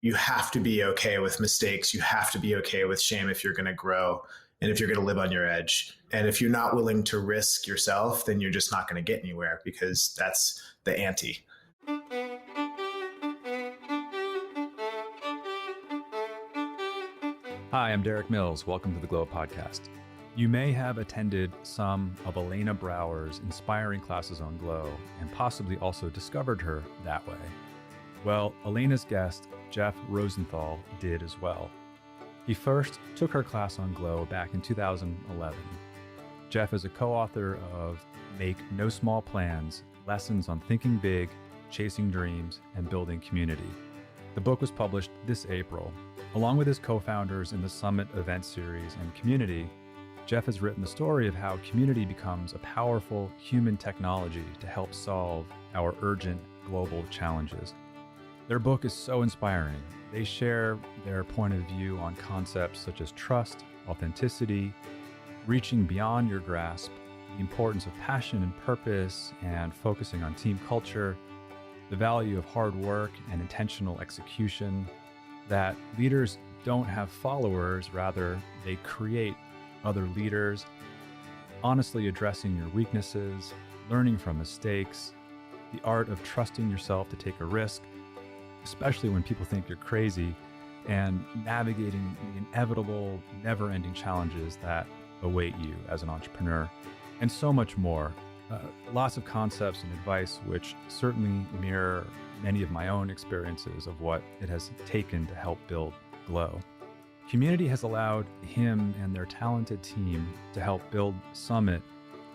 you have to be okay with mistakes. You have to be okay with shame if you're going to grow and if you're going to live on your edge. And if you're not willing to risk yourself, then you're just not going to get anywhere, because that's the ante. Hi, I'm Derek Mills. Welcome to the Glow Podcast. You may have attended some of Elena Brower's inspiring classes on Glow and possibly also discovered her that way. Well, Elena's guest, Jeff Rosenthal, did as well. He first took her class on Glow back in 2011. Jeff is a co-author of Make No Small Plans, Lessons on Thinking Big, Chasing Dreams, and Building Community. The book was published this April. Along with his co-founders in the Summit event series and community, Jeff has written the story of how community becomes a powerful human technology to help solve our urgent global challenges. Their book is so inspiring. They share their point of view on concepts such as trust, authenticity, reaching beyond your grasp, the importance of passion and purpose, and focusing on team culture, the value of hard work and intentional execution, that leaders don't have followers, rather they create other leaders, honestly addressing your weaknesses, learning from mistakes, the art of trusting yourself to take a risk, especially when people think you're crazy, and navigating the inevitable, never-ending challenges that await you as an entrepreneur, and so much more. Lots of concepts and advice which certainly mirror many of my own experiences of what it has taken to help build Glow. Community has allowed him and their talented team to help build Summit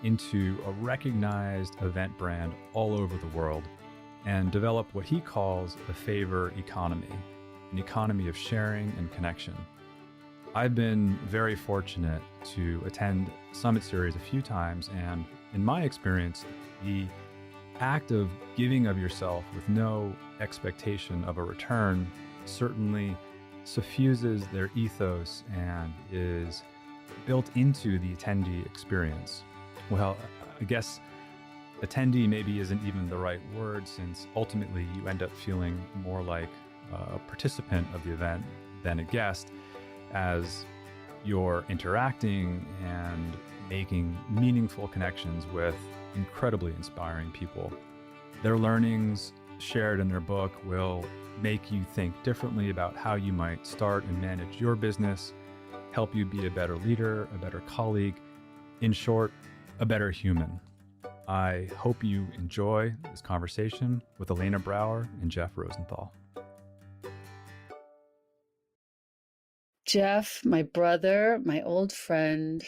into a recognized event brand all over the world and develop what he calls a favor economy, an economy of sharing and connection. I've been very fortunate to attend Summit Series a few times, and in my experience, the act of giving of yourself with no expectation of a return certainly suffuses their ethos and is built into the attendee experience. Well, I guess attendee maybe isn't even the right word, since ultimately you end up feeling more like a participant of the event than a guest, as you're interacting and making meaningful connections with incredibly inspiring people. Their learnings shared in their book will make you think differently about how you might start and manage your business, help you be a better leader, a better colleague, in short, a better human. I hope you enjoy this conversation with Elena Brower and Jeff Rosenthal. Jeff, my brother, my old friend,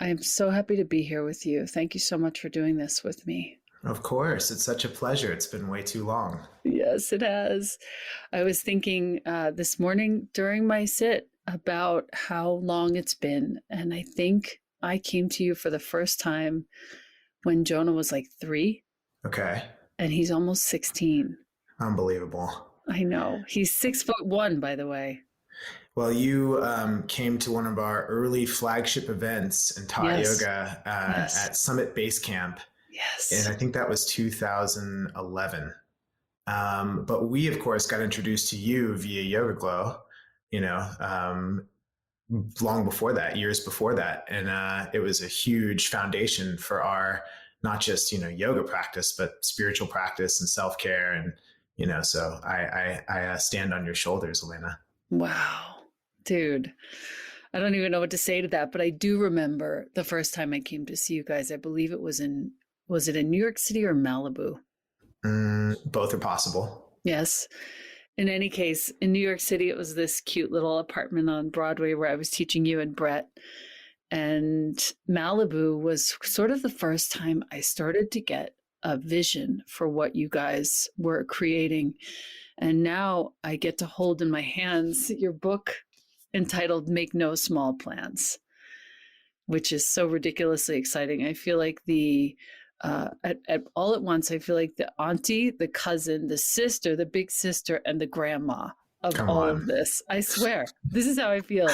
I am so happy to be here with you. Thank you so much for doing this with me. Of course. It's such a pleasure. It's been way too long. Yes, it has. I was thinking this morning during my sit about how long it's been. And I think I came to you for the first time when Jonah was like 3. Okay. And he's almost 16. Unbelievable. I know. He's 6'1", by the way. Well, you came to one of our early flagship events and taught yoga at Summit Base Camp. Yes. And I think that was 2011. But we, of course, got introduced to you via Yoga Glow, long before that, years before that. And it was a huge foundation for our, not just, yoga practice, but spiritual practice and self-care. And, so I stand on your shoulders, Elena. Wow. Dude, I don't even know what to say to that, but I do remember the first time I came to see you guys. I believe it was it in New York City or Malibu? Both are possible. Yes. In any case, in New York City, it was this cute little apartment on Broadway where I was teaching you and Brett. And Malibu was sort of the first time I started to get a vision for what you guys were creating. And now I get to hold in my hands your book entitled Make No Small Plans, which is so ridiculously exciting. I feel like at all at once, I feel like the auntie, the cousin, the sister, the big sister, and the grandma of all of this. I swear, this is how I feel.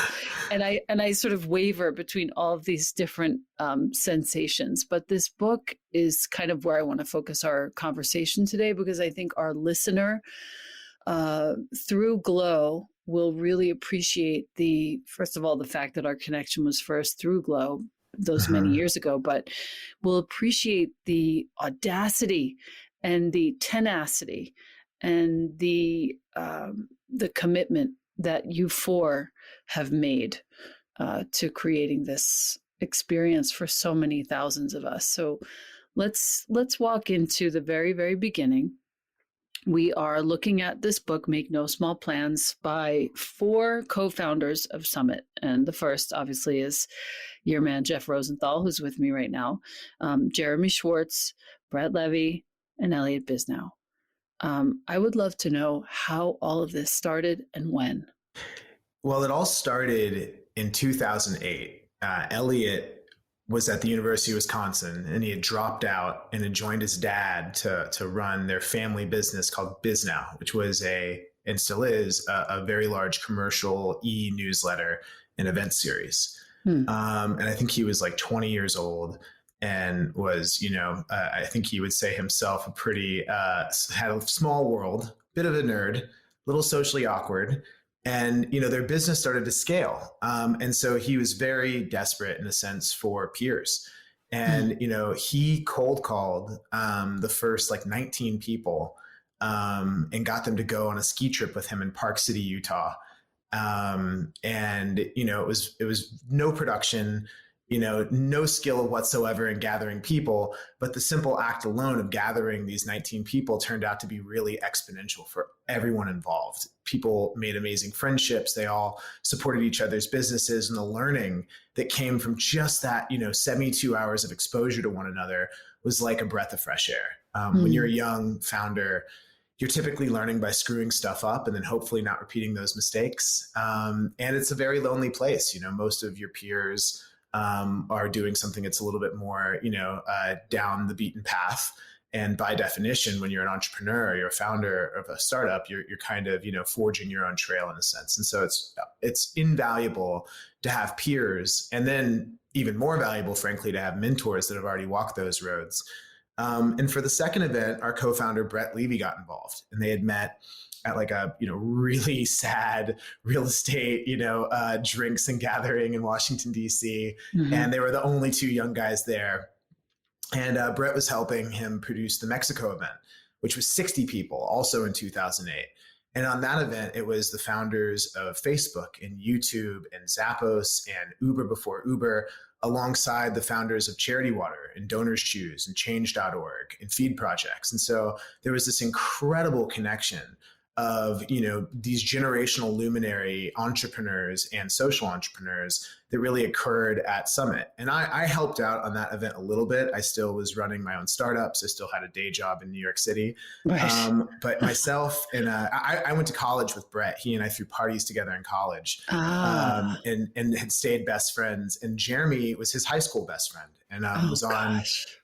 And I sort of waver between all of these different sensations. But this book is kind of where I want to focus our conversation today, because I think our listener through Glow, we'll really appreciate first of all, the fact that our connection was first through Glow those many years ago, but we'll appreciate the audacity and the tenacity and the commitment that you four have made to creating this experience for so many thousands of us. So let's walk into the very, very beginning. We are looking at this book, Make No Small Plans, by 4 co-founders of Summit. And the first, obviously, is your man, Jeff Rosenthal, who's with me right now, Jeremy Schwartz, Brett Levy, and Elliot Bisnow. I would love to know how all of this started and when. Well, it all started in 2008. Elliot was at the University of Wisconsin, and he had dropped out and had joined his dad to run their family business called Bisnow, which was and still is a very large commercial e-newsletter and event series. And I think he was like 20 years old and was, I think he would say himself a pretty, had a small world, bit of a nerd, a little socially awkward. And, their business started to scale. And so he was very desperate in a sense for peers. And, he cold called the first 19 people and got them to go on a ski trip with him in Park City, Utah. And, it was no production, no skill whatsoever in gathering people, but the simple act alone of gathering these 19 people turned out to be really exponential for everyone involved. People made amazing friendships. They all supported each other's businesses, and the learning that came from just that, 72 hours of exposure to one another was like a breath of fresh air. When you're a young founder, you're typically learning by screwing stuff up and then hopefully not repeating those mistakes. And it's a very lonely place. Most of your peers are doing something that's a little bit more, down the beaten path. And by definition, when you're an entrepreneur, you're a founder of a startup, you're kind of, forging your own trail in a sense. And so it's invaluable to have peers, and then even more valuable, frankly, to have mentors that have already walked those roads. And for the second event, our co-founder, Brett Levy, got involved, and they had met at like a, really sad real estate, drinks and gathering in Washington, D.C. And they were the only 2 young guys there. And Brett was helping him produce the Mexico event, which was 60 people, also in 2008. And on that event, it was the founders of Facebook and YouTube and Zappos and Uber before Uber, alongside the founders of Charity Water and Donors Choose and Change.org and Feed Projects. And so there was this incredible connection of, these generational luminary entrepreneurs and social entrepreneurs that really occurred at Summit. And I helped out on that event a little bit. I still was running my own startups. I still had a day job in New York City. Right. But myself and I went to college with Brett. He and I threw parties together in college and had stayed best friends. And Jeremy was his high school best friend, and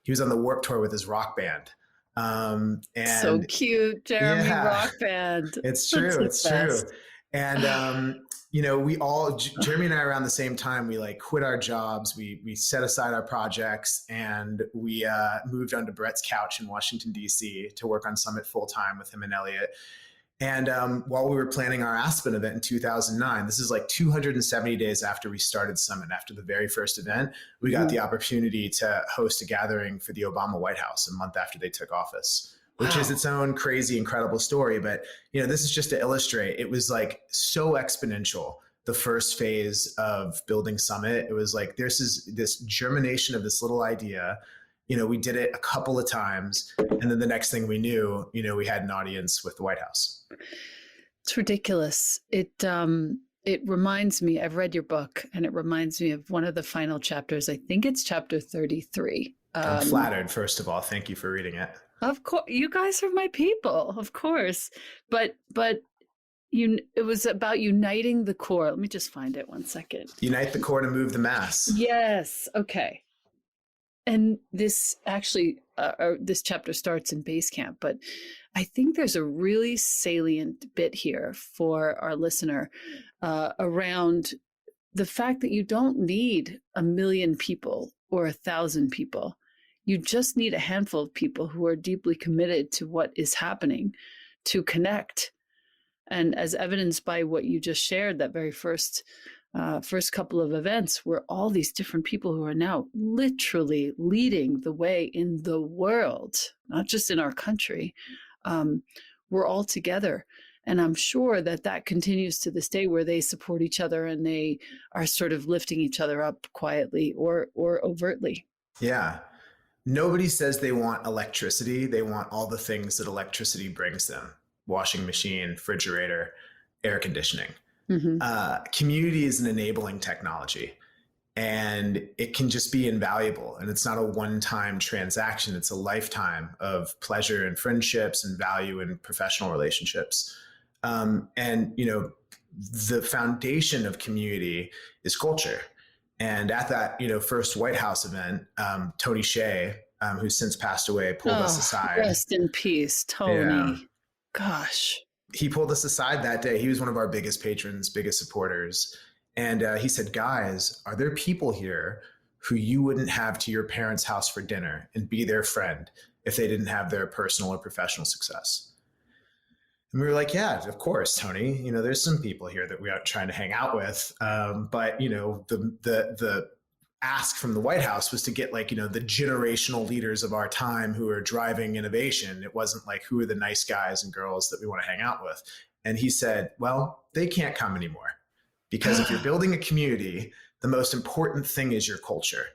he was on the Warped Tour with his rock band. And so cute, Jeremy, rock band. It's true. It's true. And, we all, Jeremy and I, around the same time, we quit our jobs. We set aside our projects, and we moved onto Brett's couch in Washington, D.C. to work on Summit full time with him and Elliot. And while we were planning our Aspen event in 2009, this is 270 days after we started Summit, after the very first event, we got the opportunity to host a gathering for the Obama White House a month after they took office, which is its own crazy, incredible story. But, this is just to illustrate, it was so exponential, the first phase of building Summit. It was this germination of this little idea. We did it a couple of times, and then the next thing we knew, we had an audience with the White House. It's ridiculous. It reminds me, I've read your book, and it reminds me of one of the final chapters. I think it's chapter 33. I'm flattered, first of all. Thank you for reading it. Of course, you guys are my people, of course. But it was about uniting the core. Let me just find it one second. Unite the core to move the mass. Yes. Okay. And this actually, this chapter starts in Basecamp, but I think there's a really salient bit here for our listener around the fact that you don't need 1 million people or 1,000 people. You just need a handful of people who are deeply committed to what is happening to connect And as evidenced by what you just shared, that very first couple of events, were all these different people who are now literally leading the way in the world, not just in our country. We're all together. And I'm sure that continues to this day, where they support each other and they are sort of lifting each other up quietly or overtly. Yeah. Nobody says they want electricity. They want all the things that electricity brings them: washing machine, refrigerator, air conditioning. Community is an enabling technology, and it can just be invaluable. And it's not a one-time transaction. It's a lifetime of pleasure and friendships and value in professional relationships. And, the foundation of community is culture. And at that, first White House event, Tony Hsieh, who's since passed away, pulled us aside. Rest in peace, Tony. Yeah. Gosh. He pulled us aside that day. He was one of our biggest patrons, biggest supporters. And he said, guys, are there people here who you wouldn't have to your parents' house for dinner and be their friend if they didn't have their personal or professional success? And we were like, yeah, of course, Tony. There's some people here that we are trying to hang out with. But the ask from the White House was to get the generational leaders of our time who are driving innovation. It wasn't like, who are the nice guys and girls that we want to hang out with? And he said, well, they can't come anymore, because if you're building a community, the most important thing is your culture.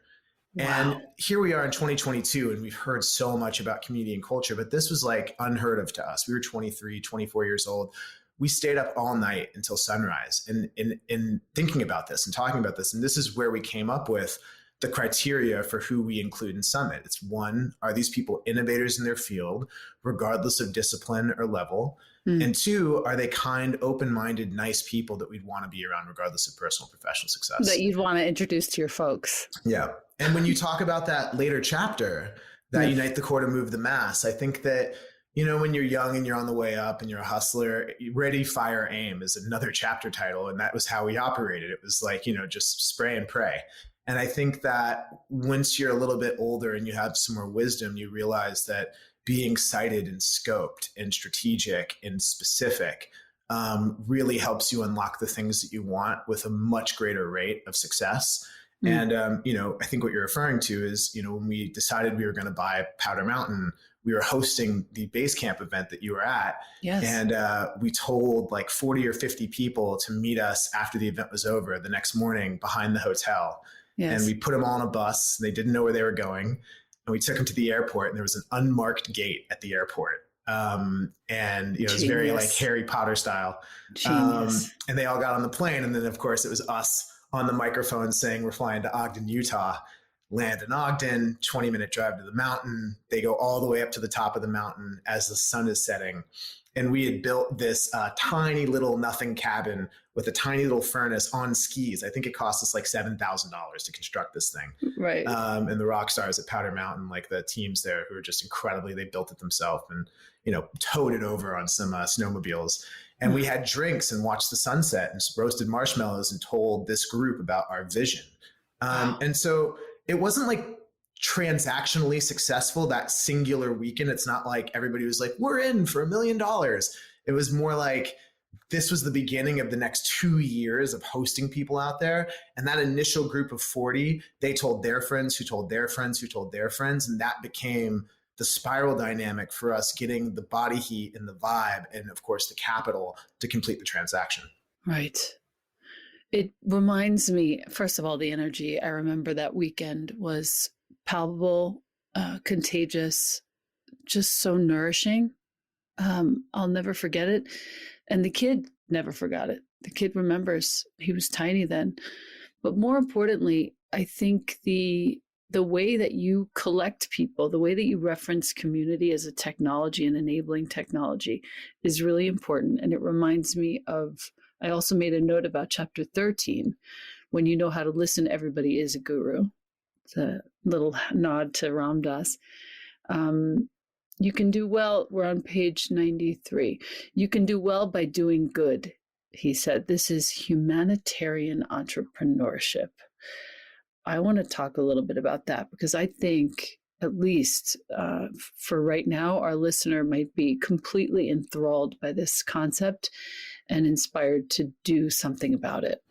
Wow. And here we are in 2022, and we've heard so much about community and culture, but this was unheard of to us. We were 23, 24 years old. We stayed up all night until sunrise and in thinking about this and talking about this. And this is where we came up with the criteria for who we include in Summit. It's one, are these people innovators in their field, regardless of discipline or level? And two, are they kind, open-minded, nice people that we'd want to be around, regardless of personal or professional success? That you'd want to introduce to your folks. Yeah. And when you talk about that later chapter, that unite the core to move the mass, I think that, when you're young and you're on the way up and you're a hustler, ready, fire, aim is another chapter title. And that was how we operated. It was just spray and pray. And I think that once you're a little bit older and you have some more wisdom, you realize that being sighted and scoped and strategic and specific really helps you unlock the things that you want with a much greater rate of success. And, I think what you're referring to is, when we decided we were going to buy Powder Mountain, we were hosting the base camp event that you were at. Yes. And we told 40 or 50 people to meet us after the event was over the next morning behind the hotel. Yes. And we put them all on a bus. They didn't know where they were going. And we took them to the airport, and there was an unmarked gate at the airport. And it was very Harry Potter style. And they all got on the plane. And then, of course, it was us on the microphone saying, we're flying to Ogden, Utah. Land in Ogden, 20-minute drive to the mountain. They go all the way up to the top of the mountain as the sun is setting. And we had built this tiny little nothing cabin with a tiny little furnace on skis. I think it cost us $7,000 to construct this thing. Right. And the rock stars at Powder Mountain, the teams there who are just incredibly, they built it themselves and, towed it over on some snowmobiles. And we had drinks and watched the sunset and roasted marshmallows and told this group about our vision. And so it wasn't transactionally successful that singular weekend. It's not like everybody was we're in for $1 million. It was more this was the beginning of the next 2 years of hosting people out there. And that initial group of 40, they told their friends who told their friends who told their friends. And that became the spiral dynamic for us getting the body heat and the vibe and, of course, the capital to complete the transaction. Right. It reminds me, first of all, the energy. I remember that weekend was palpable, contagious, just so nourishing. I'll never forget it. And the kid never forgot it. The kid remembers. He was tiny then. But more importantly, I think the way that you collect people, the way that you reference community as a technology and enabling technology is really important. And it reminds me of, I also made a note about chapter 13. When you know how to listen, everybody is a guru. It's a little nod to Ram Dass. You can do well. We're on page 93. You can do well by doing good, he said. This is humanitarian entrepreneurship. I want to talk a little bit about that because I think at least for right now, our listener might be completely enthralled by this concept and inspired to do something about it?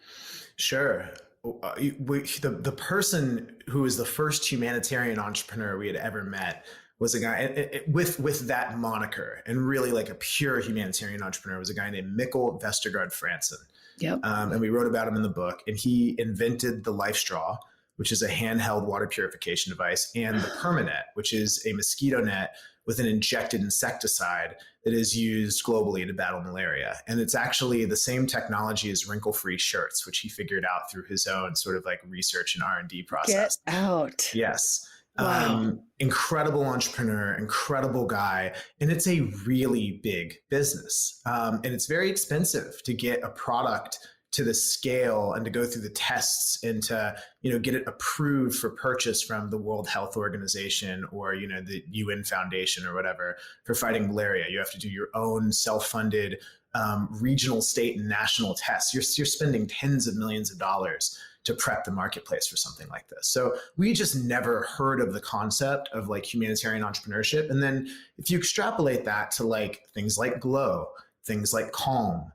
Sure. The person who was the first humanitarian entrepreneur we had ever met was a guy with that moniker, and really like a pure humanitarian entrepreneur, was a guy named Mikkel Vestergaard Fransen. Yep. And we wrote about him in the book, and he invented the Life Straw, which is a handheld water purification device, and the Permanet, which is a mosquito net with an injected insecticide that is used globally to battle malaria. And it's actually the same technology as wrinkle-free shirts, which he figured out through his own sort of like research and R&D process. Get out. Yes. Wow. Incredible entrepreneur, incredible guy. And it's a really big business. And it's very expensive to get a product to the scale and to go through the tests and to, get it approved for purchase from the World Health Organization or, the UN Foundation or whatever for fighting malaria. You have to do your own self-funded regional, state, and national tests. You're spending tens of millions of dollars to prep the marketplace for something like this. So we just never heard of the concept of like humanitarian entrepreneurship. And then if you extrapolate that to like things like Glow, things like Calm,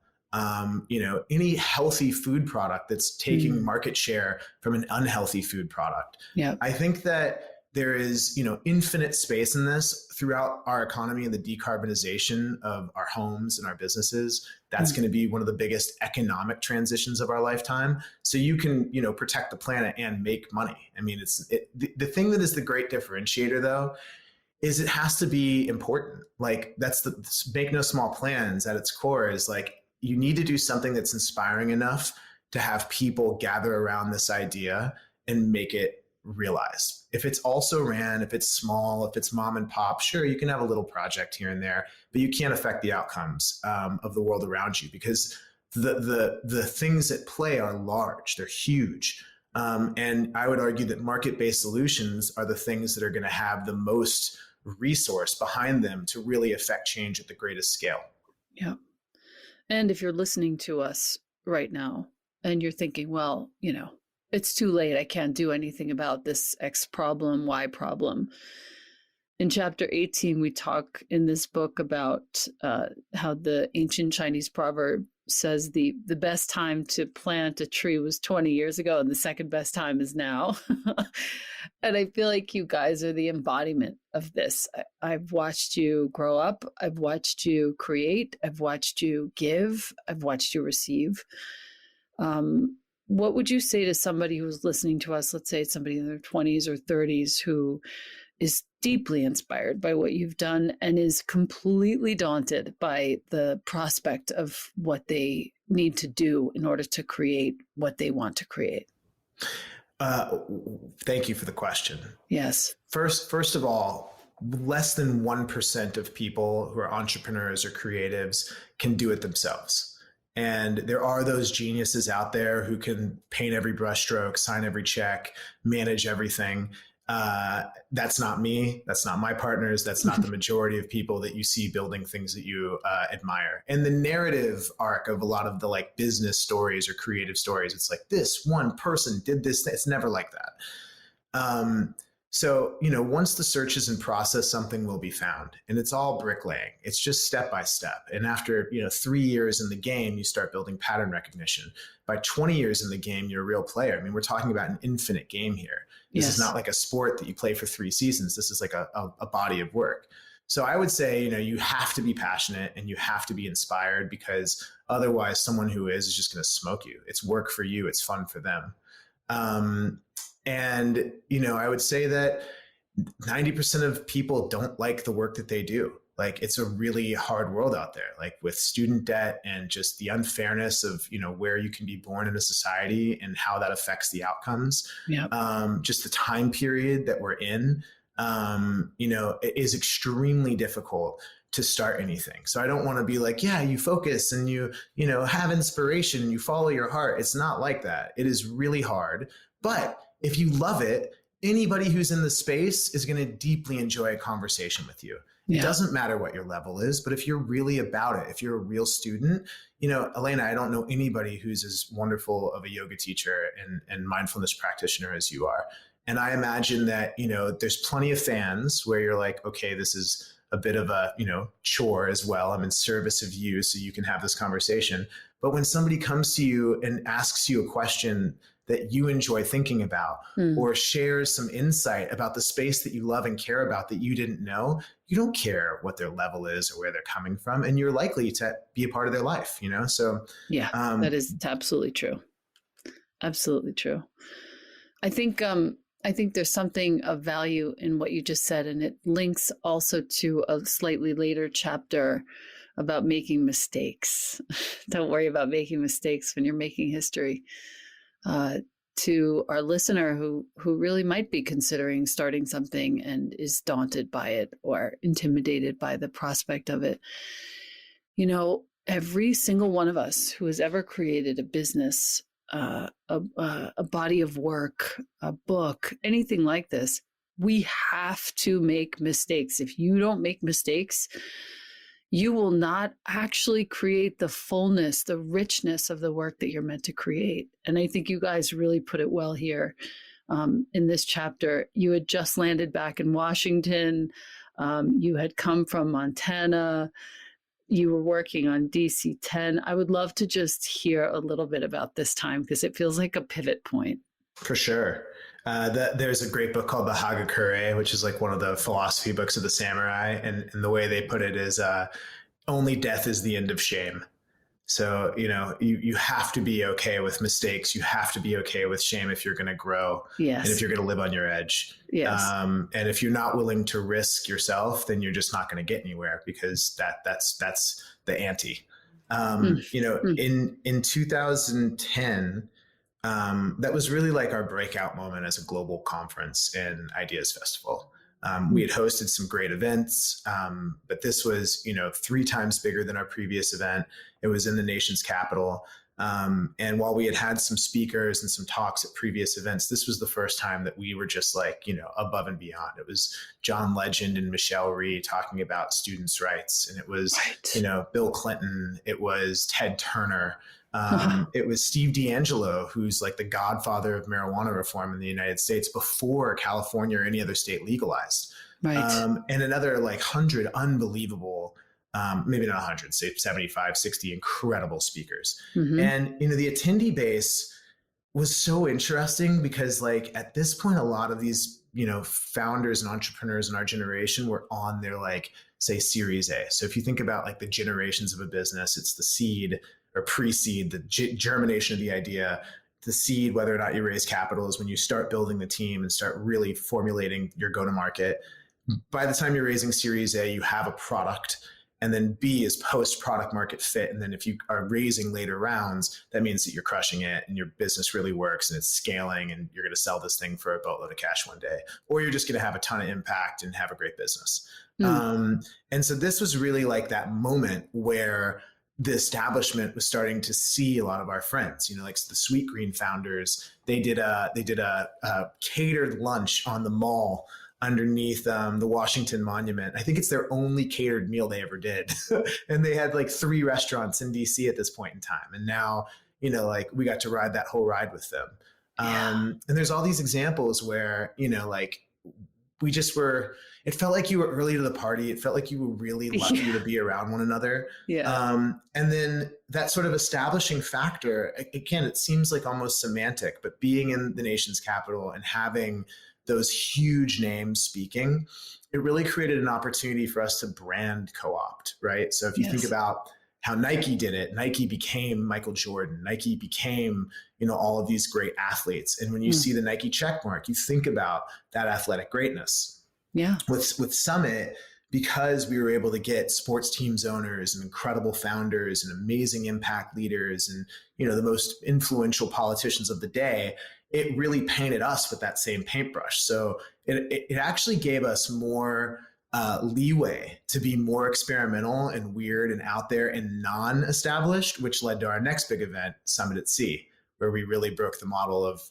any healthy food product that's taking market share from an unhealthy food product. Yeah. I think that there is, infinite space in this throughout our economy and the decarbonization of our homes and our businesses. That's going to be one of the biggest economic transitions of our lifetime. So you can, protect the planet and make money. I mean, the thing that is the great differentiator though, is it has to be important. Like that's the make no small plans at its core is like, you need to do something that's inspiring enough to have people gather around this idea and make it realized. If it's also ran, if it's small, if it's mom and pop, sure, you can have a little project here and there, but you can't affect the outcomes of the world around you because the things at play are large, they're huge. And I would argue that market-based solutions are the things that are going to have the most resource behind them to really affect change at the greatest scale. Yeah. And if you're listening to us right now and you're thinking, well, it's too late. I can't do anything about this X problem, Y problem. In chapter 18, we talk in this book about how the ancient Chinese proverb says the best time to plant a tree was 20 years ago and the second best time is now. And I feel like you guys are the embodiment of this. I've watched you grow up. I've watched you create. I've watched you give. I've watched you receive. What would you say to somebody who's listening to us? Let's say somebody in their 20s or 30s who is deeply inspired by what you've done and is completely daunted by the prospect of what they need to do in order to create what they want to create? Thank you for the question. Yes. First of all, less than 1% of people who are entrepreneurs or creatives can do it themselves. And there are those geniuses out there who can paint every brushstroke, sign every check, manage everything. That's not me. That's not my partners. That's not the majority of people that you see building things that you admire. And the narrative arc of a lot of the like business stories or creative stories, it's like this one person did this. It's never like that. So, once the search is in process, something will be found, and it's all bricklaying. It's just step by step. And after, 3 years in the game, you start building pattern recognition. By 20 years in the game, you're a real player. I mean, we're talking about an infinite game here. This is not like a sport that you play for 3 seasons. This is like a body of work. So I would say, you have to be passionate and you have to be inspired, because otherwise someone who is just going to smoke you. It's work for you. It's fun for them. And, I would say that 90% of people don't like the work that they do. Like, it's a really hard world out there, like with student debt and just the unfairness of, where you can be born in a society and how that affects the outcomes. Yeah. Just the time period that we're in, it is extremely difficult to start anything. So I don't want to be like, yeah, you focus and you have inspiration, you follow your heart. It's not like that. It is really hard. But if you love it, anybody who's in the space is going to deeply enjoy a conversation with you. It doesn't matter what your level is, but if you're really about it, if you're a real student, Elena, I don't know anybody who's as wonderful of a yoga teacher and mindfulness practitioner as you are. And I imagine that, there's plenty of fans where you're like, okay, this is a bit of a, chore as well. I'm in service of you so you can have this conversation. But when somebody comes to you and asks you a question that you enjoy thinking about, or shares some insight about the space that you love and care about that you didn't know, you don't care what their level is or where they're coming from, and you're likely to be a part of their life, So yeah, that is absolutely true. Absolutely true. I think there's something of value in what you just said, and it links also to a slightly later chapter about making mistakes. Don't worry about making mistakes when you're making history. To our listener who really might be considering starting something and is daunted by it or intimidated by the prospect of it. Every single one of us who has ever created a business, a body of work, a book, anything like this, we have to make mistakes. If you don't make mistakes, you will not actually create the fullness, the richness of the work that you're meant to create. And I think you guys really put it well here in this chapter. You had just landed back in Washington. You had come from Montana. You were working on DC-10. I would love to just hear a little bit about this time because it feels like a pivot point. For sure. There's a great book called the Hagakure, which is like one of the philosophy books of the samurai. And the way they put it is only death is the end of shame. So, you have to be okay with mistakes. You have to be okay with shame if you're going to grow. Yes. And if you're going to live on your edge. Yes. And if you're not willing to risk yourself, then you're just not going to get anywhere because that's the ante. In 2010, that was really like our breakout moment as a global conference and ideas festival. We had hosted some great events, but this was, 3 times bigger than our previous event. It was in the nation's capital. And while we had some speakers and some talks at previous events, this was the first time that we were just like, above and beyond. It was John Legend and Michelle Rhee talking about students' rights. And it was, Bill Clinton. It was Ted Turner. It was Steve D'Angelo, who's like the godfather of marijuana reform in the United States before California or any other state legalized. Right. And another like 100 unbelievable, maybe not 100, say 75, 60 incredible speakers. And, the attendee base was so interesting because like at this point, a lot of these, founders and entrepreneurs in our generation were on their like, say, Series A. So if you think about like the generations of a business, it's the seed or pre-seed, the germination of the idea, the seed, whether or not you raise capital is when you start building the team and start really formulating your go-to-market. By the time you're raising Series A, you have a product. And then B is post-product market fit. And then if you are raising later rounds, that means that you're crushing it and your business really works and it's scaling and you're going to sell this thing for a boatload of cash one day. Or you're just going to have a ton of impact and have a great business. And so this was really like that moment where the establishment was starting to see a lot of our friends, like the Sweet Green founders. They did a catered lunch on the mall underneath the Washington Monument. I think it's their only catered meal they ever did. And they had like 3 restaurants in DC at this point in time. And now, like we got to ride that whole ride with them. And there's all these examples where, like we just were, it felt like you were early to the party. It felt like you were really lucky to be around one another. And then that sort of establishing factor, again, it seems like almost semantic, but being in the nation's capital and having those huge names speaking, it really created an opportunity for us to brand co-opt, right? So if you think about how Nike did it, Nike became Michael Jordan, Nike became, all of these great athletes. And when you see the Nike check mark, you think about that athletic greatness. Yeah. With Summit, because we were able to get sports teams owners and incredible founders and amazing impact leaders and, the most influential politicians of the day, it really painted us with that same paintbrush. So it actually gave us more leeway to be more experimental and weird and out there and non-established, which led to our next big event, Summit at Sea, where we really broke the model of,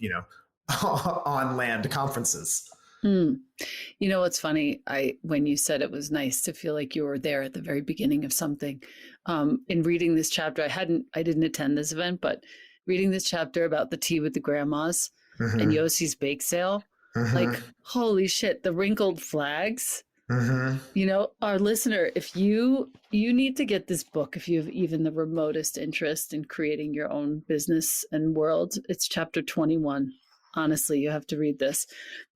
on land conferences. What's funny? When you said it was nice to feel like you were there at the very beginning of something, in reading this chapter, I didn't attend this event, but reading this chapter about the tea with the grandmas and Yossi's bake sale, Like, Mm-hmm. holy shit, the wrinkled flags. Mm-hmm. Our listener, if you need to get this book, if you have even the remotest interest in creating your own business and world, it's chapter 21. Honestly, you have to read this.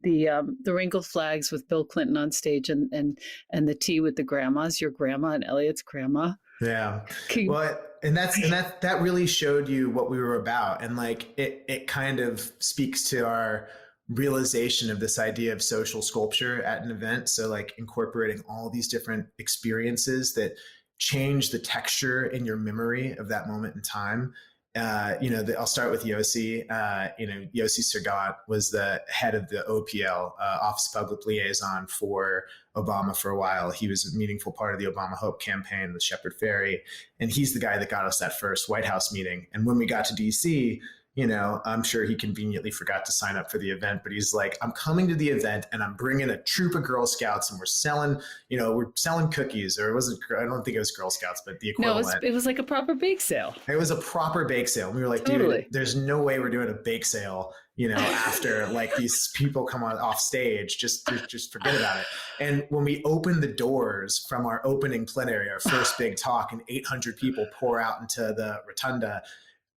The wrinkled flags with Bill Clinton on stage, and the tea with the grandmas, your grandma and Elliot's grandma. Yeah. Can, Well, that really showed you what we were about. And like it kind of speaks to our realization of this idea of social sculpture at an event. So like incorporating all these different experiences that change the texture in your memory of that moment in time. I'll start with Yossi. Yossi Sergat was the head of the OPL, Office of Public Liaison for Obama for a while. He was a meaningful part of the Obama Hope campaign with Shepard Fairey. And he's the guy that got us that first White House meeting. And when we got to DC, I'm sure he conveniently forgot to sign up for the event, but he's like, I'm coming to the event and I'm bringing a troop of Girl Scouts and we're selling cookies, or I don't think it was Girl Scouts, but the equivalent. No, it was like a proper bake sale. It was a proper bake sale. We were like, totally. Dude, there's no way we're doing a bake sale, after like these people come off stage, just forget about it. And when we opened the doors from our opening plenary, our first big talk, and 800 people pour out into the rotunda,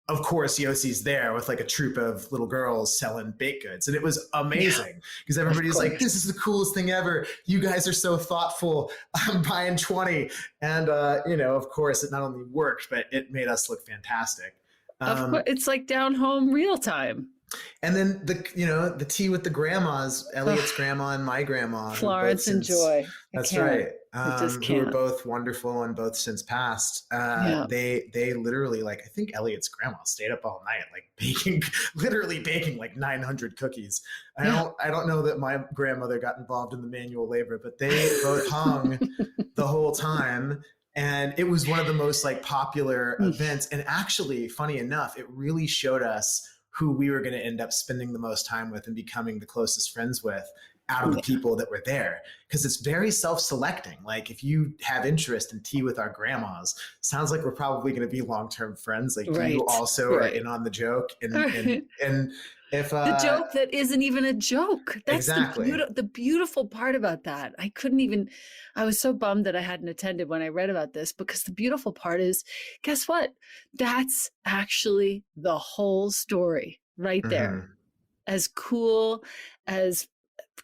of course, Yossi's there with like a troop of little girls selling baked goods. And it was amazing because everybody's like, this is the coolest thing ever. You guys are so thoughtful. I'm buying 20. And, of course, it not only worked, but it made us look fantastic. Of course, it's like down home real time. And then the tea with the grandmas, Elliot's grandma and my grandma. Florence and Joy. That's right. Who are both wonderful and both since passed. They literally, like, I think Elliot's grandma stayed up all night, like literally baking like 900 cookies. I don't know that my grandmother got involved in the manual labor, but they both hung the whole time. And it was one of the most like popular events. And actually, funny enough, it really showed us who we were going to end up spending the most time with and becoming the closest friends with out of the people that were there. Because it's very self-selecting. Like if you have interest in tea with our grandmas, sounds like we're probably going to be long-term friends. Like you also are in on the joke. And if the joke that isn't even a joke. That's exactly the beautiful part about that. I was so bummed that I hadn't attended when I read about this, because the beautiful part is, guess what? That's actually the whole story right there. Mm-hmm. As cool, as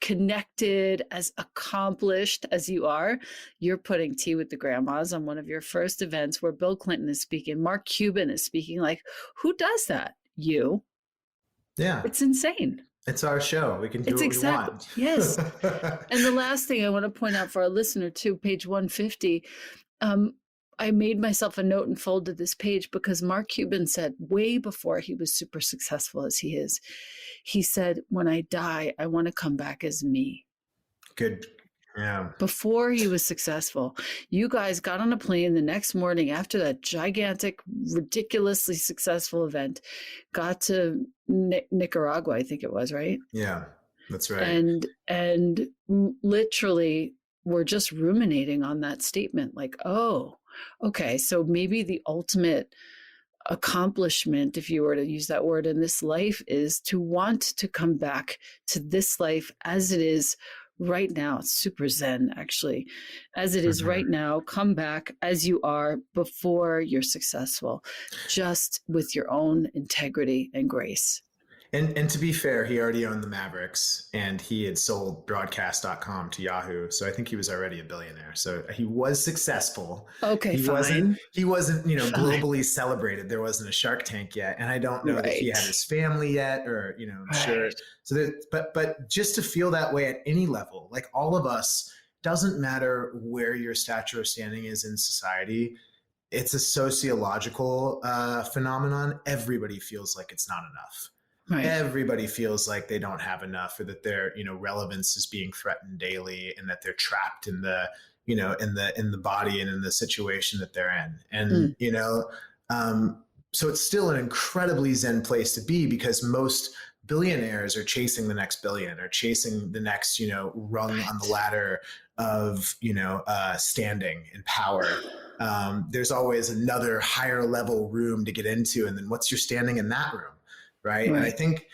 connected, as accomplished as you are, you're putting tea with the grandmas on one of your first events where Bill Clinton is speaking, Mark Cuban is speaking. Like, who does that? You. Yeah. It's insane. It's our show. We can do what we want. Yes. And the last thing I want to point out for our listener too, page 150, I made myself a note and folded this page because Mark Cuban said way before he was super successful as he is, he said, when I die, I want to come back as me. Good. Yeah. Before he was successful, you guys got on a plane the next morning after that gigantic, ridiculously successful event, got to Nicaragua, I think it was, right? Yeah, that's right. And literally were just ruminating on that statement, like, oh, okay, so maybe the ultimate accomplishment, if you were to use that word in this life, is to want to come back to this life as it is right now. It's super zen, actually. As it is right now, come back as you are before you're successful, just with your own integrity and grace. And to be fair, he already owned the Mavericks and he had sold broadcast.com to Yahoo. So I think he was already a billionaire. So he was successcul. Okay, he wasn't, globally celebrated. There wasn't a Shark Tank yet. And I don't know that he had his family yet, or, I'm sure. So but just to feel that way at any level, like all of us, doesn't matter where your stature or standing is in society. It's a sociological phenomenon. Everybody feels like it's not enough. Right. Everybody feels like they don't have enough, or that their, relevance is being threatened daily, and that they're trapped in the, in the body and in the situation that they're in. And, so it's still an incredibly zen place to be, because most billionaires are chasing the next billion, or chasing the next, rung on the ladder of, standing and power. There's always another higher level room to get into. And then what's your standing in that room? Right. And I think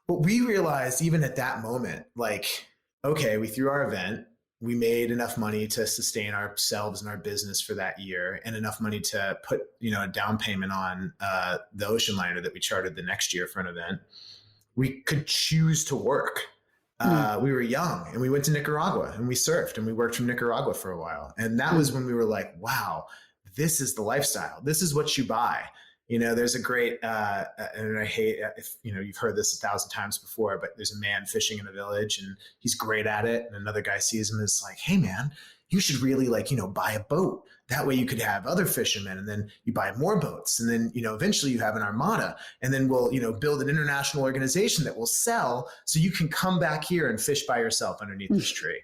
What we realized even at that moment, like, okay, we threw our event, we made enough money to sustain ourselves and our business for that year, and enough money to put, a down payment on the ocean liner that we chartered the next year for an event. We could choose to work. We were young, and we went to Nicaragua, and we surfed, and we worked from Nicaragua for a while. And that was when we were like, wow, this is the lifestyle. This is what you buy. There's a great, and I hate if, you've heard this 1,000 times before, but there's a man fishing in a village and he's great at it. And another guy sees him and is like, hey man, you should really buy a boat. That way you could have other fishermen, and then you buy more boats. And then, eventually you have an armada, and then we'll, build an international organization that will sell so you can come back here and fish by yourself underneath this tree.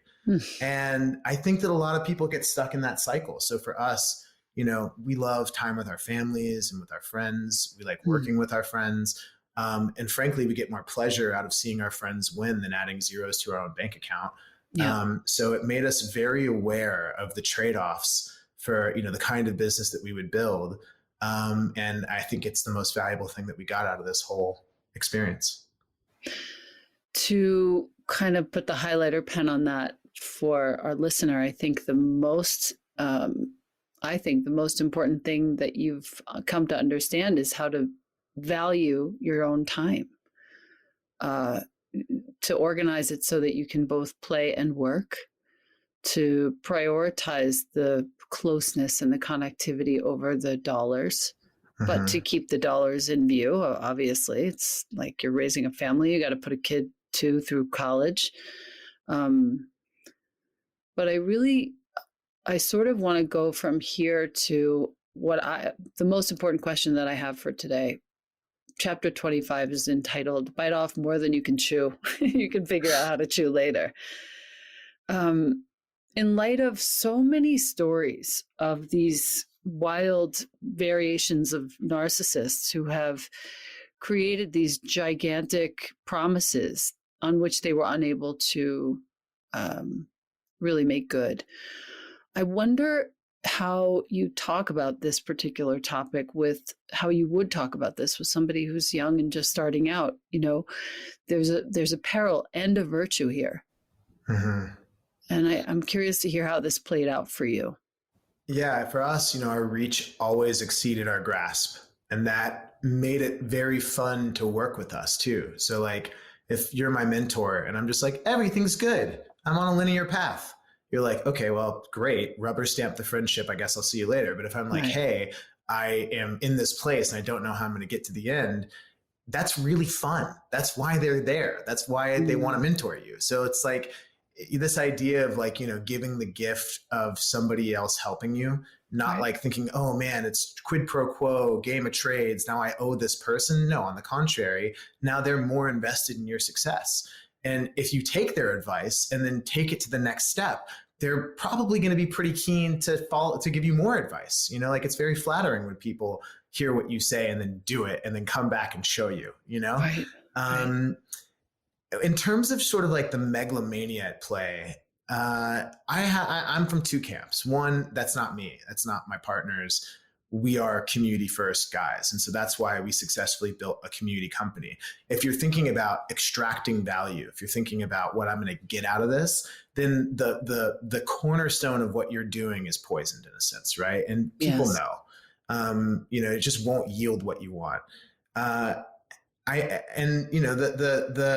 And I think that a lot of people get stuck in that cycle. So for us, we love time with our families and with our friends. We like working with our friends. And frankly, we get more pleasure out of seeing our friends win than adding zeros to our own bank account. Yeah. So it made us very aware of the trade-offs for, the kind of business that we would build. And I think it's the most valuable thing that we got out of this whole experience. To kind of put the highlighter pen on that for our listener, I think the most important thing that you've come to understand is how to value your own time, to organize it so that you can both play and work, to prioritize the closeness and the connectivity over the dollars, but to keep the dollars in view. Obviously, it's like you're raising a family. You got to put a kid through college. But I sort of want to go from here to the most important question that I have for today. Chapter 25 is entitled, Bite Off More Than You Can Chew. You can figure out how to chew later. In light of so many stories of these wild variations of narcissists who have created these gigantic promises on which they were unable to really make good, I wonder how you talk about this particular topic how you would talk about this with somebody who's young and just starting out. There's a peril and a virtue here. And I'm curious to hear how this played out for you. Yeah, for us, our reach always exceeded our grasp, and that made it very fun to work with us too. So like, if you're my mentor and I'm just like, everything's good, I'm on a linear path, you're like, okay, well, great, rubber stamp the friendship, I guess I'll see you later. But if I'm like, right, hey, I am in this place and I don't know how I'm going to get to the end, that's really fun. That's why they're there. That's why they want to mentor you. So it's like this idea of like, giving the gift of somebody else helping you, not right, like thinking, oh man, it's quid pro quo, game of trades, now I owe this person. No, on the contrary, now they're more invested in your success. And if you take their advice and then take it to the next step, they're probably going to be pretty keen to give you more advice. Like it's very flattering when people hear what you say and then do it and then come back and show you, Right. In terms of sort of like the megalomania at play, I'm from two camps. One, that's not me. That's not my partners. We are community first guys. And so that's why we successfully built a community company. If you're thinking about extracting value, if you're thinking about what I'm going to get out of this, then the cornerstone of what you're doing is poisoned in a sense, right? And people know, it just won't yield what you want. The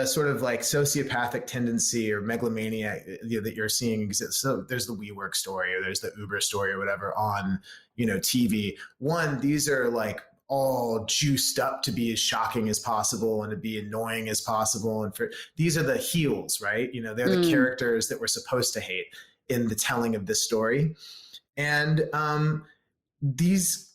sort of like sociopathic tendency or megalomania that you're seeing exists. So there's the WeWork story or there's the Uber story or whatever on, TV. One, these are like all juiced up to be as shocking as possible and to be annoying as possible. And these are the heels, right? They're the characters that we're supposed to hate in the telling of this story. And these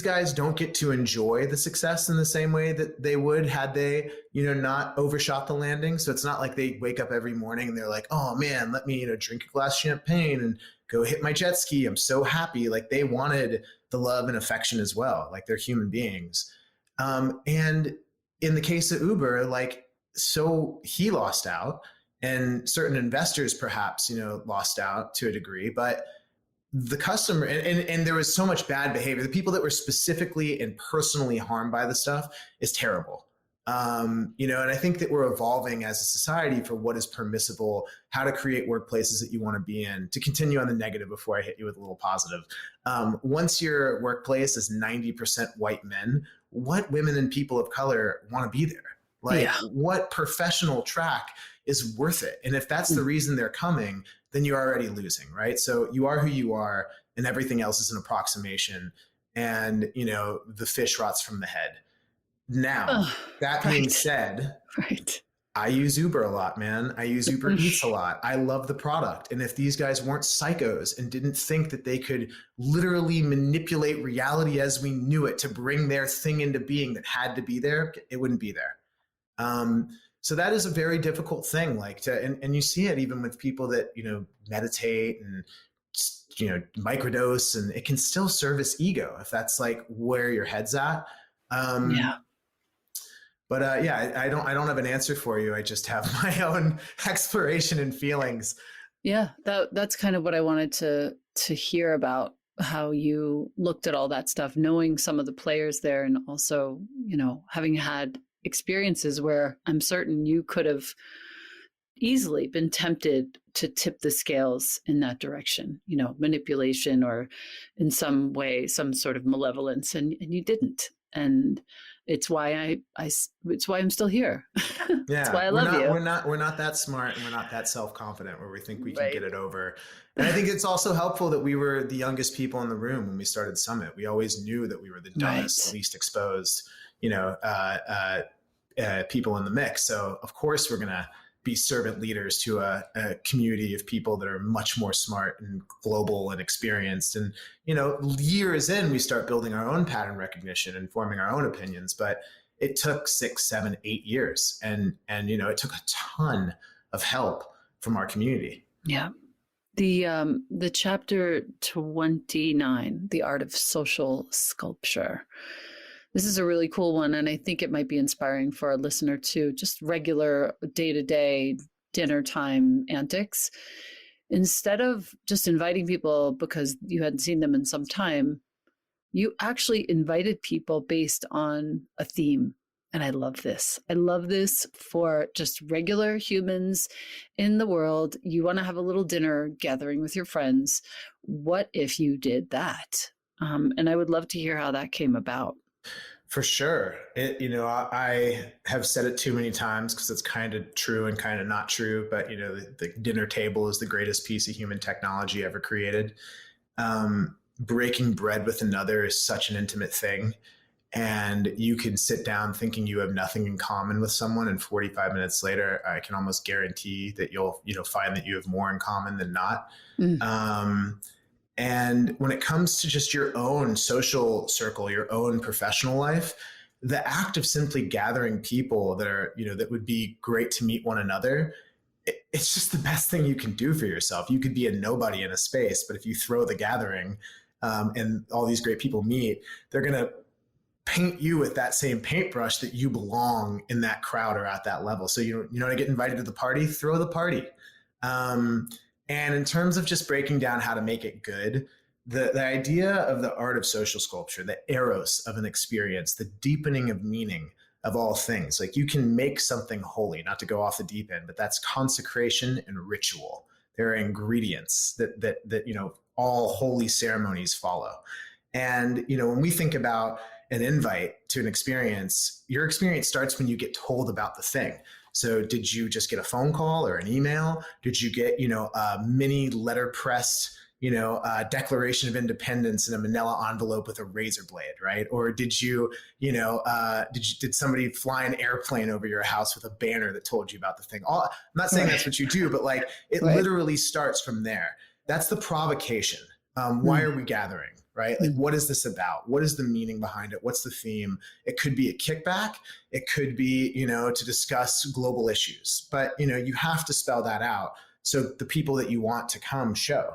guys don't get to enjoy the success in the same way that they would had they, not overshot the landing. So it's not like they wake up every morning and they're like, oh man, let me, drink a glass of champagne and go hit my jet ski. I'm so happy. Like they wanted the love and affection as well. Like they're human beings. And in the case of Uber, like, so he lost out and certain investors perhaps, lost out to a degree, but the customer and there was so much bad behavior. The people that were specifically and personally harmed by the stuff is terrible. And I think that we're evolving as a society for what is permissible, how to create workplaces that you want to be in. To continue on the negative before I hit you with a little positive, once your workplace is 90% white men, what women and people of color want to be there? Like, what professional track is worth it? And if that's the reason they're coming, then you're already losing, right? So you are who you are, and everything else is an approximation. And, the fish rots from the head. Now, that being said, I use Uber a lot, man. I use Uber Eats a lot. I love the product. And if these guys weren't psychos and didn't think that they could literally manipulate reality as we knew it to bring their thing into being that had to be there, it wouldn't be there. So that is a very difficult thing. And you see it even with people that, meditate and, microdose, and it can still service ego if that's like where your head's at. But I don't have an answer for you. I just have my own exploration and feelings. Yeah, that's kind of what I wanted to hear about, how you looked at all that stuff, knowing some of the players there, and also, having had experiences where I'm certain you could have easily been tempted to tip the scales in that direction, manipulation or in some way, some sort of malevolence, and you didn't. And it's why it's why I'm still here. That's why I love you. We're not that smart, and we're not that self-confident where we think we can get it over. And I think it's also helpful that we were the youngest people in the room when we started Summit. We always knew that we were the dumbest, least exposed, people in the mix. So of course we're going to be servant leaders to a community of people that are much more smart and global and experienced. And, years in, we start building our own pattern recognition and forming our own opinions. But it took 6, 7, 8 years. And it took a ton of help from our community. Yeah. The chapter 29, The Art of Social Sculpture. This is a really cool one, and I think it might be inspiring for our listener too. Just regular day-to-day dinner time antics. Instead of just inviting people because you hadn't seen them in some time, you actually invited people based on a theme. And I love this. I love this for just regular humans in the world. You want to have a little dinner gathering with your friends. What if you did that? And I would love to hear how that came about. For sure. I have said it too many times because it's kind of true and kind of not true, but the dinner table is the greatest piece of human technology ever created. Breaking bread with another is such an intimate thing. And you can sit down thinking you have nothing in common with someone, and 45 minutes later, I can almost guarantee that you'll find that you have more in common than not. And when it comes to just your own social circle, your own professional life, the act of simply gathering people that are, that would be great to meet one another, it's just the best thing you can do for yourself. You could be a nobody in a space, but if you throw the gathering and all these great people meet, they're going to paint you with that same paintbrush that you belong in that crowd or at that level. So you want to get invited to the party, throw the party. And in terms of just breaking down how to make it good, the idea of the art of social sculpture, the eros of an experience, the deepening of meaning of all things, like you can make something holy, not to go off the deep end, but that's consecration and ritual. There are ingredients that all holy ceremonies follow. And, when we think about an invite to an experience, your experience starts when you get told about the thing. So did you just get a phone call or an email? Did you get, a mini letterpressed, Declaration of Independence in a manila envelope with a razor blade, right? Or did somebody fly an airplane over your house with a banner that told you about the thing? I'm not saying that's what you do, but it literally starts from there. That's the provocation. Why are we gathering? Right? Like, what is this about? What is the meaning behind it? What's the theme? It could be a kickback. It could be, to discuss global issues, but, you have to spell that out so the people that you want to come show.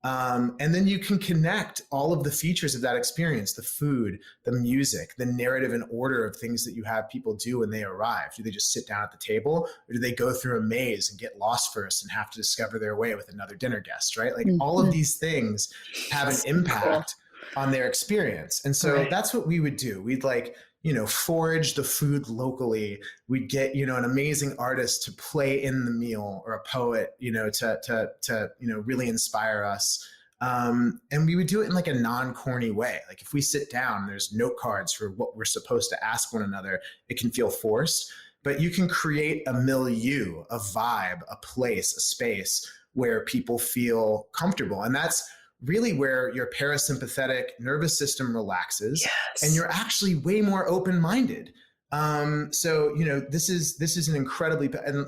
And then you can connect all of the features of that experience, the food, the music, the narrative and order of things that you have people do when they arrive. Do they just sit down at the table, or do they go through a maze and get lost first and have to discover their way with another dinner guest, right? Like all of these things have an impact on their experience. And so that's what we would do. We'd forage the food locally. We'd get, an amazing artist to play in the meal, or a poet, to really inspire us. And we would do it in like a non-corny way. Like if we sit down, there's note cards for what we're supposed to ask one another. It can feel forced, but you can create a milieu, a vibe, a place, a space where people feel comfortable. And that's really where your parasympathetic nervous system relaxes, Yes. and you're actually way more open-minded. So, this is an incredibly, and,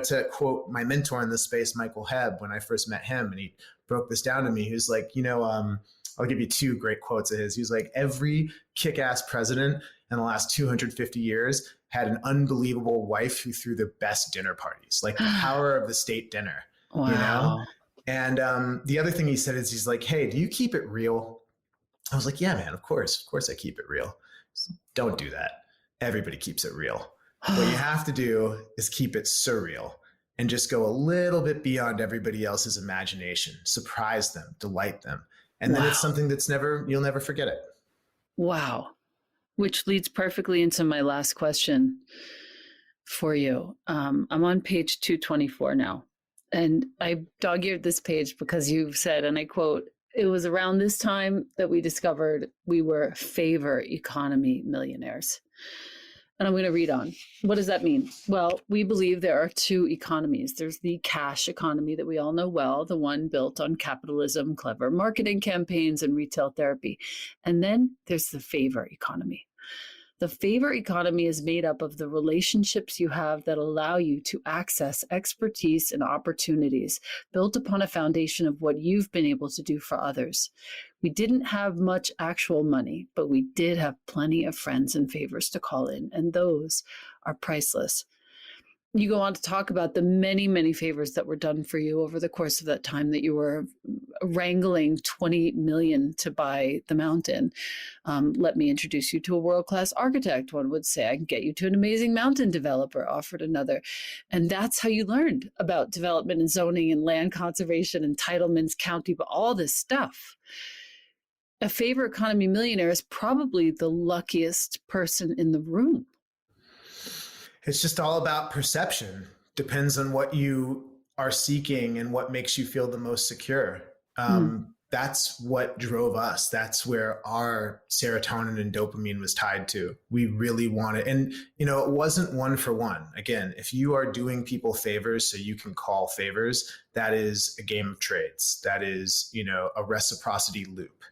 to quote my mentor in this space, Michael Hebb, when I first met him, and he broke this down to me, he was like, I'll give you two great quotes of his. He was like, every kick-ass president in the last 250 years had an unbelievable wife who threw the best dinner parties, like the power of the state dinner, Wow. And the other thing he said is, he's like, hey, do you keep it real? I was like, yeah, man, of course I keep it real. Don't do that. Everybody keeps it real. What you have to do is keep it surreal and just go a little bit beyond everybody else's imagination, surprise them, delight them. And then it's something that's you'll never forget it. Wow. Which leads perfectly into my last question for you. I'm on page 224 now. And I dog-eared this page because you've said, and I quote, it was around this time that we discovered we were favor economy millionaires. And I'm going to read on. What does that mean? Well, we believe there are two economies. There's the cash economy that we all know well, the one built on capitalism, clever marketing campaigns, and retail therapy. And then there's the favor economy. The favor economy is made up of the relationships you have that allow you to access expertise and opportunities built upon a foundation of what you've been able to do for others. We didn't have much actual money, but we did have plenty of friends and favors to call in, and those are priceless. You go on to talk about the many, many favors that were done for you over the course of that time that you were wrangling 20 million to buy the mountain. Let me introduce you to a world-class architect. One would say, I can get you to an amazing mountain developer, offered another. And that's how you learned about development and zoning and land conservation, entitlements, county, but all this stuff. A favor economy millionaire is probably the luckiest person in the room. It's just all about perception. Depends on what you are seeking and what makes you feel the most secure. That's what drove us. That's where our serotonin and dopamine was tied to. We really wanted, and it wasn't one for one. Again, if you are doing people favors so you can call favors, that is a game of trades. That is, a reciprocity loop.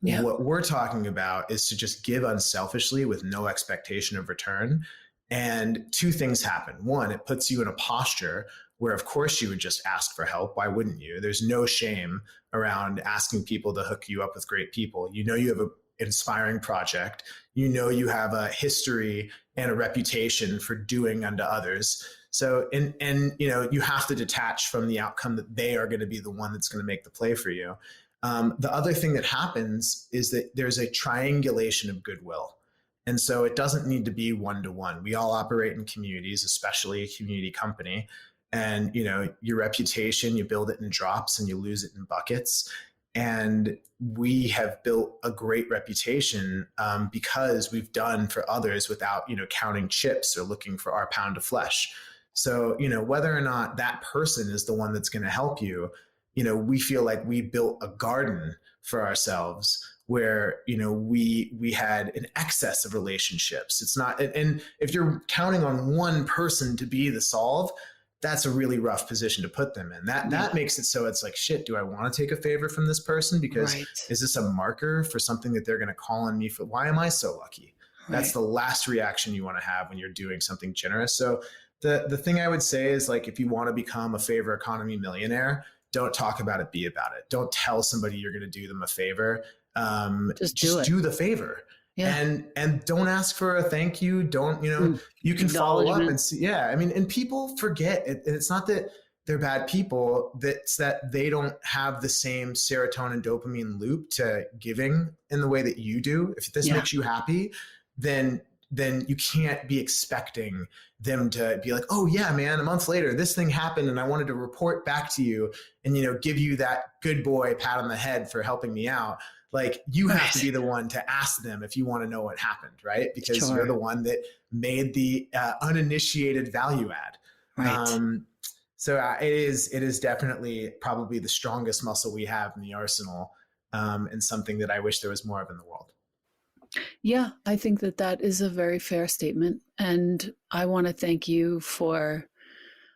Yeah. What we're talking about is to just give unselfishly with no expectation of return. And two things happen. One, it puts you in a posture where, of course, you would just ask for help. Why wouldn't you? There's no shame around asking people to hook you up with great people. You have an inspiring project. You have a history and a reputation for doing unto others. So, and you have to detach from the outcome that they are going to be the one that's going to make the play for you. The other thing that happens is that there's a triangulation of goodwill. And so it doesn't need to be one-to-one. We all operate in communities, especially a community company. And, your reputation, you build it in drops and you lose it in buckets. And we have built a great reputation because we've done for others without, counting chips or looking for our pound of flesh. So, whether or not that person is the one that's going to help you, we feel like we built a garden for ourselves where, we had an excess of relationships. It's not, and if you're counting on one person to be the solve, that's a really rough position to put them in. That makes it so it's like, shit, do I want to take a favor from this person? Because is this a marker for something that they're going to call on me for? Why am I so lucky? Right. That's the last reaction you want to have when you're doing something generous. So the thing I would say is, like, if you want to become a favor economy millionaire, don't talk about it, be about it. Don't tell somebody you're going to do them a favor. Just do the favor. Yeah. And don't ask for a thank you. Don't, you can follow up and see. Yeah. I mean, and people forget it. It's not that they're bad people. It's that they don't have the same serotonin dopamine loop to giving in the way that you do. If this makes you happy, then you can't be expecting them to be like, oh yeah, man, a month later, this thing happened and I wanted to report back to you and, give you that good boy pat on the head for helping me out. Like you have to Right. be the one to ask them if you want to know what happened, right? Because Sure. you're the one that made the uninitiated value add. Right. It is definitely probably the strongest muscle we have in the arsenal, and something that I wish there was more of in the world. Yeah, I think that that is a very fair statement. And I want to thank you for,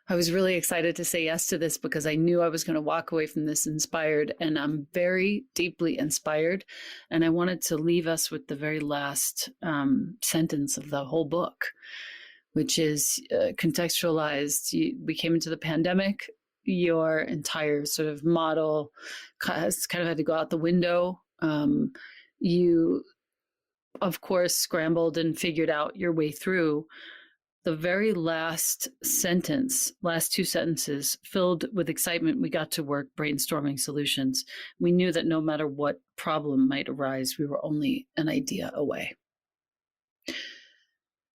I was really excited to say yes to this because I knew I was going to walk away from this inspired, and I'm very deeply inspired. And I wanted to leave us with the very last sentence of the whole book, which is contextualized. We came into the pandemic. Your entire sort of model has kind of had to go out the window. You, of course, scrambled and figured out your way through. The very last sentence, last two sentences, filled with excitement, we got to work brainstorming solutions. We knew that no matter what problem might arise, we were only an idea away.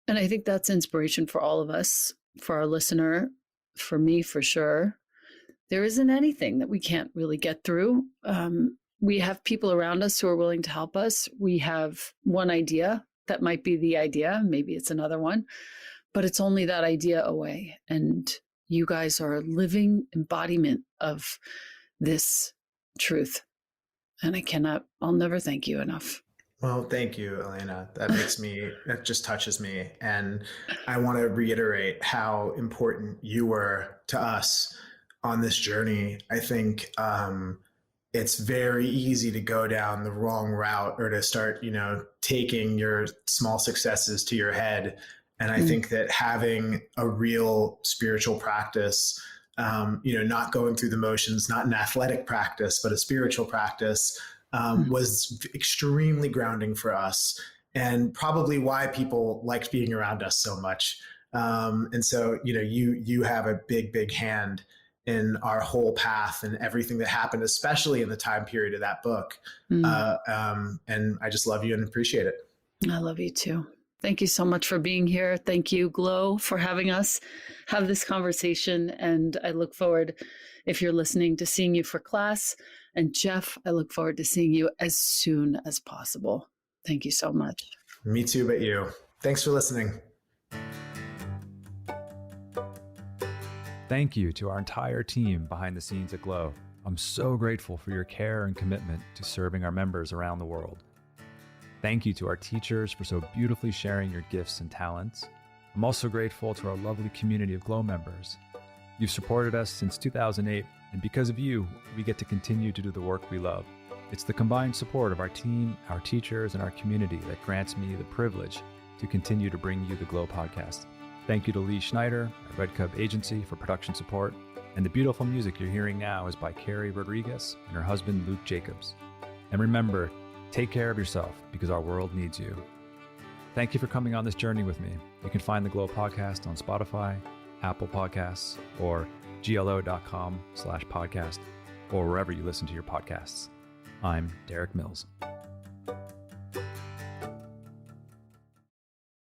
And I think that's inspiration for all of us, for our listener, for me, for sure. There isn't anything that we can't really get through. We have people around us who are willing to help us. We have one idea that might be the idea. Maybe it's another one, but it's only that idea away. And you guys are a living embodiment of this truth. And I'll never thank you enough. Well, thank you, Elena. That just touches me. And I want to reiterate how important you were to us on this journey. I think it's very easy to go down the wrong route or to start, taking your small successes to your head. And I think that having a real spiritual practice, not going through the motions, not an athletic practice, but a spiritual practice, was extremely grounding for us, and probably why people liked being around us so much. And so, you have a big hand in our whole path and everything that happened, especially in the time period of that book. And I just love you and appreciate it. I love you too. Thank you so much for being here. Thank you, Glow, for having us have this conversation. And I look forward, if you're listening, to seeing you for class. And Jeff, I look forward to seeing you as soon as possible. Thank you so much. Me too, but you. Thanks for listening. Thank you to our entire team behind the scenes at Glow. I'm so grateful for your care and commitment to serving our members around the world. Thank you to our teachers for so beautifully sharing your gifts and talents. I'm also grateful to our lovely community of Glow members. You've supported us since 2008, and because of you, we get to continue to do the work we love. It's the combined support of our team, our teachers, and our community that grants me the privilege to continue to bring you the Glow podcast. Thank you to Lee Schneider, our Red Cub agency, for production support. And the beautiful music you're hearing now is by Carrie Rodriguez and her husband, Luke Jacobs. And remember, take care of yourself because our world needs you. Thank you for coming on this journey with me. You can find the Glow podcast on Spotify, Apple Podcasts, or glo.com/podcast, or wherever you listen to your podcasts. I'm Derek Mills.